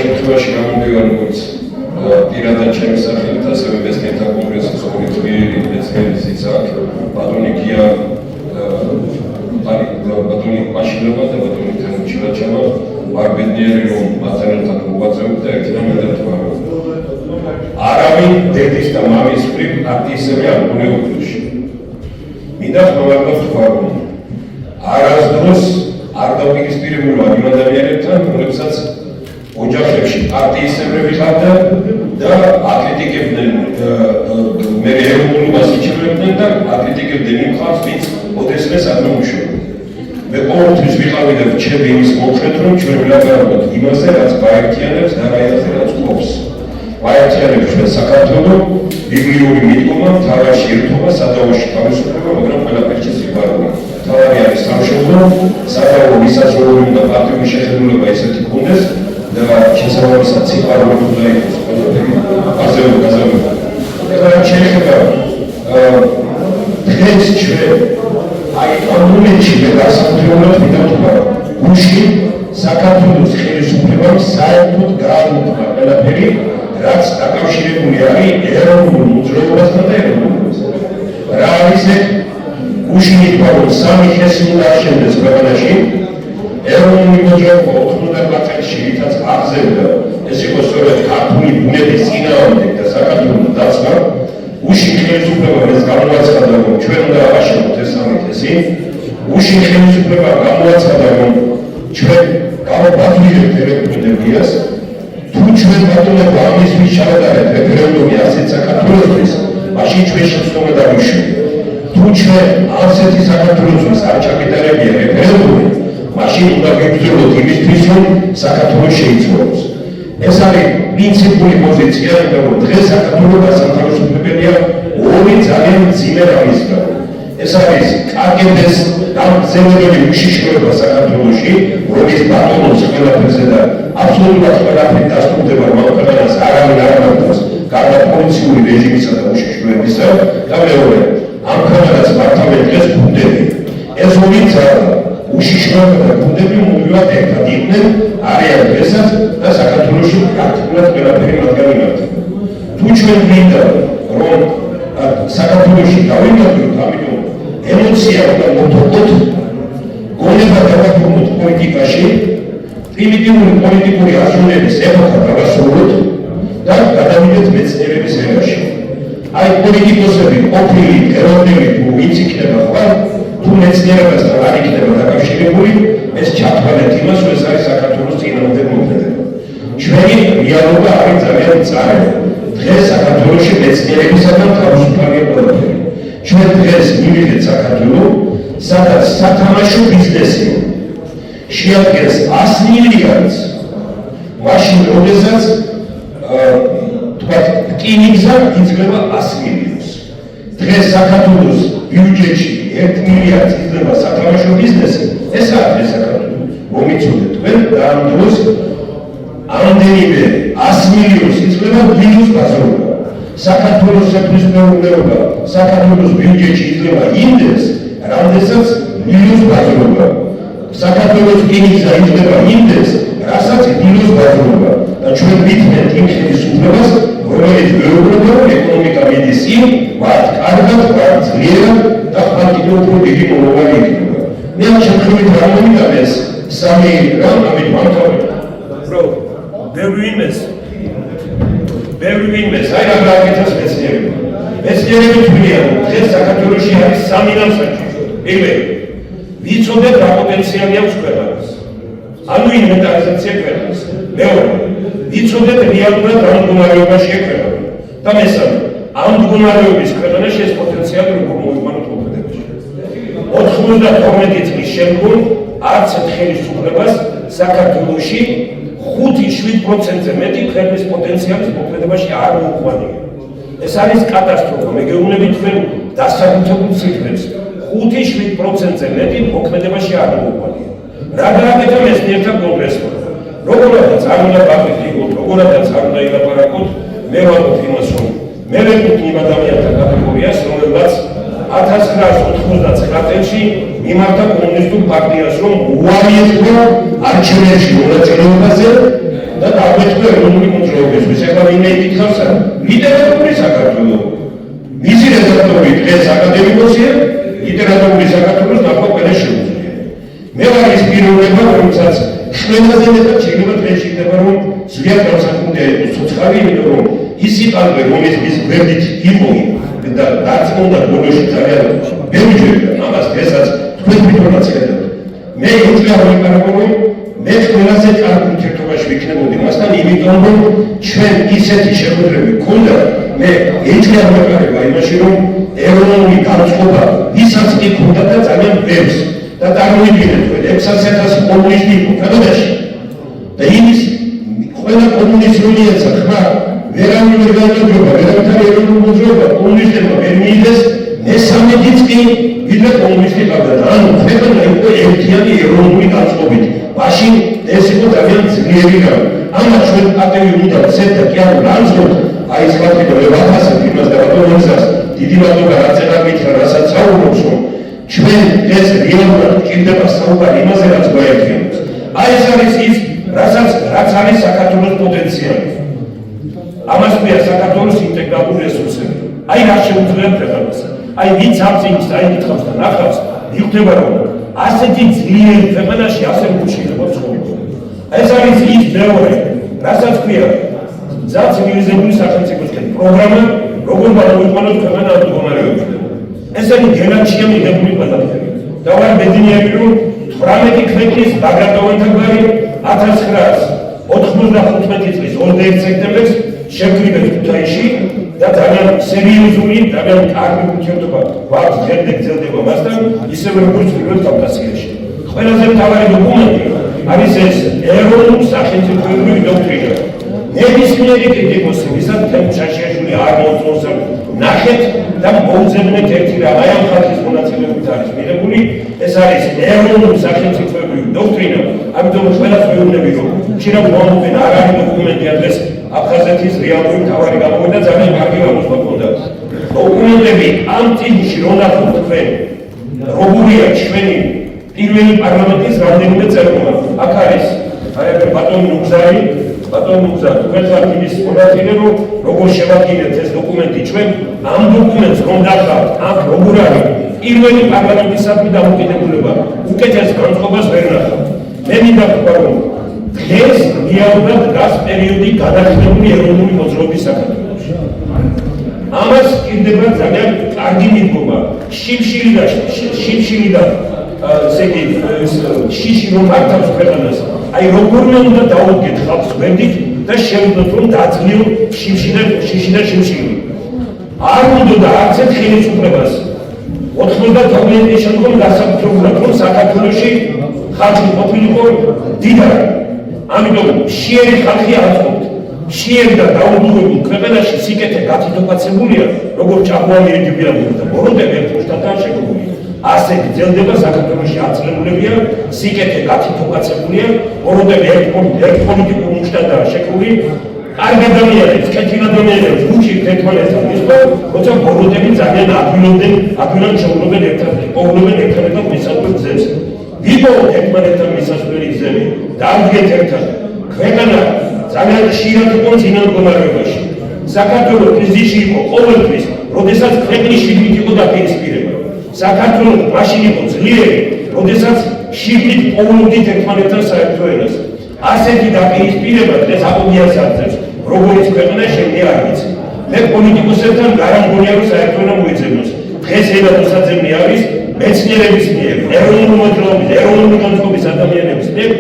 შემთხვევაში გამომდინარე როგორც პირადად ჩემი სახელით, ასევე მეცნიერთა კონგრესის მეცნიერის აქ ბატონი გია ბატონი პაშილობა და ბატონი თემუჩილაჩავა არ ბედნიერი რომ მათთან ერთად მოვაწევთ და ერთმანეთთან თქვა არავინ დედის და მამის მხრივ პარტიისები არ უნდა უფლში. მინდა ხმოვარდნოთ თქვა რომ არასდროს არ დაპირისპირებულა იმ ადამიანებთან, რომლებსაც ოჯახებში პარტიისებრები ხარდა და აკრიტიკებდნენ მე ეროვნულობას იჩევებდნენ და აკრიტიკებდნენ იმ ხალხს, ვინც ოდესმეს არ მომუშავებდა. მე ყოველთვის ვიყავი და ვჩები იმის მომხრედ, რომ ჩვენ ვილაპარაკოთ იმაზე, რაც გაერთიანებს და რაიაზე რაც ყოფს. გაერთიანებს ჩვენ საქართველოს, ბიბლიური მიდგომა, მთავარში ერთობა, სადავოში თავისუფლება, მაგრამ ყველაფერში სიყვარული. თავარი არის სამშობლო, სადავო მისაზღვრეული და პარტიული შეხედულება ისეთი გქონდეს და შესაბამისად სიყვარული უნდა იყოს ყველაფერი. გაზეობა. ეხლა შეიძლება დღეს ჩვენ აი ამ მომენტში მე გასაგებად ვიტყვი გუშინ საქართველოს ხელისუფლებამ საერთოდ გააუმქრა ყველაფერი რაც დაკავშირებული არის ეროვნულ მოძრაობასთან და ეროვნულობასთან. რა არის ეს? გუშინ ითქვა რომ სამი ხესი უნდა აშენდეს ქვეყანაში ეროვნული მოძრაობა 90 წელში რითაც აღზევდა ეს იყო სწორედ ქართული ბუნების წინააღმდეგ და საქართველოს დაცვა. უშინ ხელისუფლებამ ეს გამოაცხადა რომ ჩვენ უნდა აშენოთ ეს სამი ხესი. უშინ ხელისუფლებამ გამოაცხადა რომ ჩვენ გავაბადვირებთ ეროვნულობას. თუ ჩვენ ბატონებო ამისთვის ჩავატარეთ რეფერენდუმი ასეთ საქართველოსთვის, მაშინ ჩვენ შეცდომა დავიშვით. თუ ჩვენ ასეთი საქართველოსთვის არ ჩაგიტარებია რეფერენდუმი, მაშინ უნდა ვიბრძოლოთ იმისთვის, რომ საქართველოს შეიცვალოს. ეს არის პრინციპული პოზიცია, რომ დღეს საქართველოს სამთავრობოებია ორი ძალიან მძიმე რამის გამო. ეს არის კგბ-ს დამძიმებული უშიშროება საქართველოში, რომლის ბატონობს ყველაფერზე და აბსოლუტურად ყველაფერი დასტურდება ქვეყანას არავინ არ მართავს გარდა პოლიციური რეჟიმისა და უშიშროებისა და მეორე ამ ქვეყანას მართავენ დღეს გუნდები. ეს ორი ძალა უშიშროება და გუნდები მუდმივად ერთად იყვნენ არიან დღესაც და საქართველოში პრაქტიკულად ყველაფერი მათგან იმართება. თუ ჩვენ გვინდა რომ საქართველოში დავიმარჯვოთ, ამიტომ ემოცია უნდა მოვთხოვოთ, გონება დავაბრუნოთ პოლიტიკაში, პრიმიტიული პოლიტიკური აზროვნების ეპოქა დავასრულოთ და გადავიდეთ მეცნიერების ერაში. აი პოლიტიკოსები ყოფილი ეროვნული თუ ვინც იქნება ხვალ, თუ მეცნიერებასთან არ იქნება დაკავშირებული, ეს ჩათვალეთ იმას, რომ ეს არის საქართველოს წინააღმდეგ მოქმედება. ჩვენი რეალობა არის ძალიან მწარე. დღეს საქართველოში მეცნიერებისაგან თავისუფალია ყველაფერი. ჩვენ დღეს მივიღეთ საქართველოს, სადაც სათამაშო ბიზნესი შეადგენს 100 მილიარდს, მაშინ როდესაც რკინიგზა იძლევა 100 მილიონს. დღეს საქართველოს ბიუჯეტში 1 მილიარდს იძლევა სათამაშო ბიზნესი, ეს არის საქართველო. მომიცოდეთ თქვენ და ამ დროს ამდენიმე 100 მილიონს იძლევა ბიზნეს ბაზრობა. საქართველოს სოფლის მეურნეობა საქართველოს ბიუჯეტში იძლევა იმდენს, რამდენსაც ბიზნეს ბაზრობა. საქართველოს რკინიგზა იძლევა იმდენს, რასაც ბიზნეს ბაზრობა. და ჩვენ ვითმენთ იმ ხელისუფლებას, რომელიც მეურნეობა, ეკონომიკა მიდის იმ, მათ კარგად, მათ ძლიერად და მათ კიდევ უფრო დიდი მომავალი იქნება. მე ამ შემთხვევით რა მომიტანე ეს სამი რამ ამით მანქავე. ბევრი ვინმეს, აი რა გააკეთეს მეცნიერება. მეცნიერები თვლიან, დღეს საქართველოში არის სამი რამ საჭირო. პირველი, ვიცოდეთ რა პოტენციალი აქვს ქვეყანას. ანუ ინვენტარიზაცია ქვეყანას. მეორე, ვიცოდეთ რეალურად რა მდგომარეობაშია ქვეყანა. და მესამე, ამ მდგომარეობის ქვეყანაში ეს პოტენციალი როგორ მოვიყვანოთ მოქმედებაში. 92 წლის შემდგომ არც ერთ ხელისუფლებას საქართველოში 5-7%-ზე მეტი ქვეყნის პოტენციალის მოქმედებაში არ მოუყვანია. ეს არის კატასტროფა. მე გეუბნები თქვენ დასაბუთებულ ციფრებს. 5-7%-ზე მეტი მოქმედებაში არ მოუყვანია. რა გააკეთა მეცნიერთა კონგრესმა? როგორაც არ უნდა გაყიდოთ, როგორაც არ უნდა ილაპარაკოთ, მე ვამბობ იმას, რომ მე ვეკუთვნი იმ ადამიანთა კატეგორიას, რომელმაც 1999 წელში მიმართა კომუნისტურ პარტიას, რომ უარი ეთქვა არჩევნებში მონაწილეობაზე და დაგვეთქვა მოსულის ეხლა ვინმე იკითხავს ლიტერატურული საქართველო მისი რედაქტორი დღეს აკადემიკოსია ლიტერატურული საქართველოს ნახვა ყველა შეუძლია მე ვარ ის პიროვნება რომელსაც ჩვენაზე მეტად შეიძლება დღეს შეიძლება რომ ზოგიერთ განსაკუთრებულ იყოს ცოცხალი იმიტომ რომ ის იყალბე რომელიც გვერდით იყო და დარწმუნდა ბოლოში ძალიან ბევრი ამას დღესაც თქვენ თვითონაც ხედავთ მე ეჭვია რომ იპარაკობ მე ყველაზე კარგ ურთიერთობაში ვიქნებოდი მასთან იმიტომ რომ ჩვენ ისეთი შეხვედრები გქონდა მე ეჭვია რომ იპარაკება იმაში რომ ეროვნული განწყობა ვისაც კი გქონდა და ძალიან ბევრს და წარმოიდგინეთ თქვენ 600,000 კომუნისტი იყო კანადაში და იმის ყველა კომუნისტი როლიაცა ხმა ვერავინ ვერ გაიგებდა ვერავითარ ეროვნულ მოძრაობა კომუნისტებმა ვერ მიიღეს მესამე დისკი ვიდრე კომუნისტი ყავდა ანუ ქვეყანა იყო ერთიანი ეროვნული განწყობით მაშინ ეს იყო ძალიან ძლიერი რამ ამას ჩვენ პატევი უნდა ვცეთ და კი არ განწყობთ აი ეს ვაფრთხილებ ვაფასებ იმას და ბატონობას დიდი მადლობა რაც ეკითხა რასაც საუბრობს რომ ჩვენ ეს რეალურად ჭირდება საუბარი იმაზე რაც გვაერთიანებს აი ეს არის ის რაც არის საქართველოს პოტენციალი ამას ქვია საქართველოს ინტეგრალური რესურსები აი რა შეუძლია ქვეყანას აი ვინც აბძინს აი ითხოვს და ნახავს მიხვდება რომ ასეთი ძლიერი ქვეყანაში ასე უჩინდება ცხოვრება ეს არის ის მეორე რასაც ქვია ძალიან ცივილიზებული სახელმწიფოსკენ პროგრამა როგორ მოიყვანოთ ქვეყანა ამ მდგომარეობაში ეს არის გენაცია მიღებული პატარები და ვარ ბედნიერი რომ 18 ქვეყნის ბაგრატოვანთაგარი 1995 წლის 21 სექტემბერს შევკრიბეთ ქუთაისში და ძალიან სერიოზული ძალიან კარგი ურთიერთობა გვაქვს დღემდე გრძელდება მასთან ისევე როგორც პირველ კავკასიაში ყველაზე მთავარი დოკუმენტი არის ეს ეროვნულ სახელმწიფოებრივი დოქტრინა ნებისმიერი კრიტიკოსი ვისაც თემშაშიაშვილი არ მოწონს ნახეთ და მოუძებნეთ ერთი რამ აი ამ ხალხის მონაწილეობით არის მიღებული ეს არის ეროვნული სახელმწიფოებრივი დოქტრინა ამიტომ ყველას ვეუბნები რომ შეიძლება მომenten არ არის დოკუმენტი ადრეს აფხაზეთის რეალური მთავარი გამოვიდა ძალიან კარგი გამოსვლა ჰქონდა დოკუმენტები ამ წიგნში რო ნახოთ თქვენ როგორია ჩვენი პირველი პარლამენტის რამდენიმე წევრი აქ არის აი ბატონ ნუგზარი თქვენ ხართ იმის მონაწილე რომ როგორ შევადგინეთ ეს დოკუმენტი ჩვენ ამ დოკუმენტს რომ დახავთ აქ როგორ არის პირველი პარლამენტისადმი დამოკიდებულება უკეთეს განწყობას ვერ ნახავთ მე მინდა ვთქვა რომ დღეს რეალურად დგას პერიოდი გადახდებული ეროვნული მოძრაობის საქართველოში ამას კიდევ ძალიან კარგი მიდგომა შიმშილი და ესე იგი შიში რომ მართავს ქვეყანას აი როგორმე უნდა დაუდგეთ ხალხს გვერდით და შევიდოთ რომ დაძლიო შიში და შიმშილი არ უნდა და არც ერთ ხელისუფლებას 90 წლის შემდგომ გასაკუთრებულად რომ საქართველოში ხალხი ყოფილიყო დიდარი ამიტომ შიერი ხალხი არ ყოფთ შიერი და დაუნდობელი ქვეყანაში სიკეთე გათითოფაცებულია როგორც ჭაღვამი ეჯიბიანი და ბოროტები ერთმოშტატან შეგებული ასე გრძელდება საქართველოში აწლებულებია სიკეთე გათითოფაცებულია ბოროტები ერთ პოლიტიკურ მუშტადაა შეკრული კარგ ადამიანებს კეთილ ადამიანებს გუჩი ერთმანეთთან ისო როცა ბოროტები ძალიან ადვილად შეუძლობენ ერთმანეთთან მისასვლელ გზებს ვიყო ერთმანეთთან მისასვლელი გზები დავდგეთ ერთად ქვეყანა ძალიან ხშირად იყო წინა მდგომარეობაში საქართველოს კრიზისში იყო ყოველთვის როდესაც ქვეყნის შიგნით იყო დაპირისპირება საქართველოს მაშინ იყო ძლიერი როდესაც შიგნით პოულობდით ერთმანეთთან საერთო ენას ასეთი დაპირისპირება დღეს აპოგეას აღწევს როგორც ქვეყანა შემდგე არ ვიცი მე პოლიტიკოსებთან გარანტულია რომ საერთო ენა მოიძებნოს დღეს ენა მოსაძებნი არის მეცნიერების მიერ ეროვნული მოძრაობის ეროვნული განწყობის ადამიანების მიერ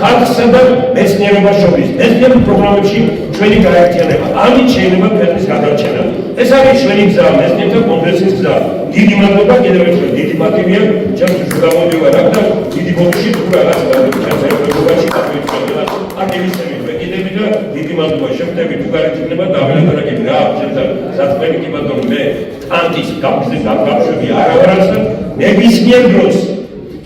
ხალხსა და მეცნიერებას შორის მეცნიერულ პროგრამებში ჩვენი გაერთიანება ამით შეიძლება ქვეყნის გადარჩენა ეს არის ჩვენი გზა მეცნიერთა კონგრესის გზა დიდი მადლობა კიდევ ერთხელ დიდი პატივია ჩემთვის გამოდივარ აქ და დიდი ბოლოში თუ რაღაც განსაკუთრებაში გაგიჩნდება აქტივისტები ვეკიდები და დიდი მადლობა შემდები თუ გარეთინება დაველოდარაკები რა ჩემთან საწყები კი ბატონო მე ანტის გამშვები არავარასა ნებისმიერ დროს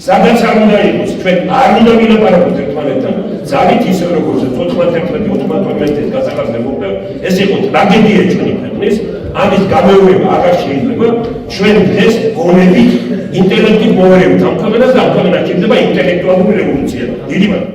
სადაც არ უნდა იყოს ჩვენ არ უნდა ვილაპარაკოთ ერთმანეთთან ძალით ისე როგორც 91-92 გასახსნებობდა ეს იყო ტრაგედია ჩვენი ქვეყნის ამის გამეორება აღარ შეიძლება ჩვენ დღეს გონებით ინტელექტით მოვერევთ ამ ქვეყანას და ამ ქვეყანას ჭირდება ინტელექტუალური რევოლუცია დიდი მადლობა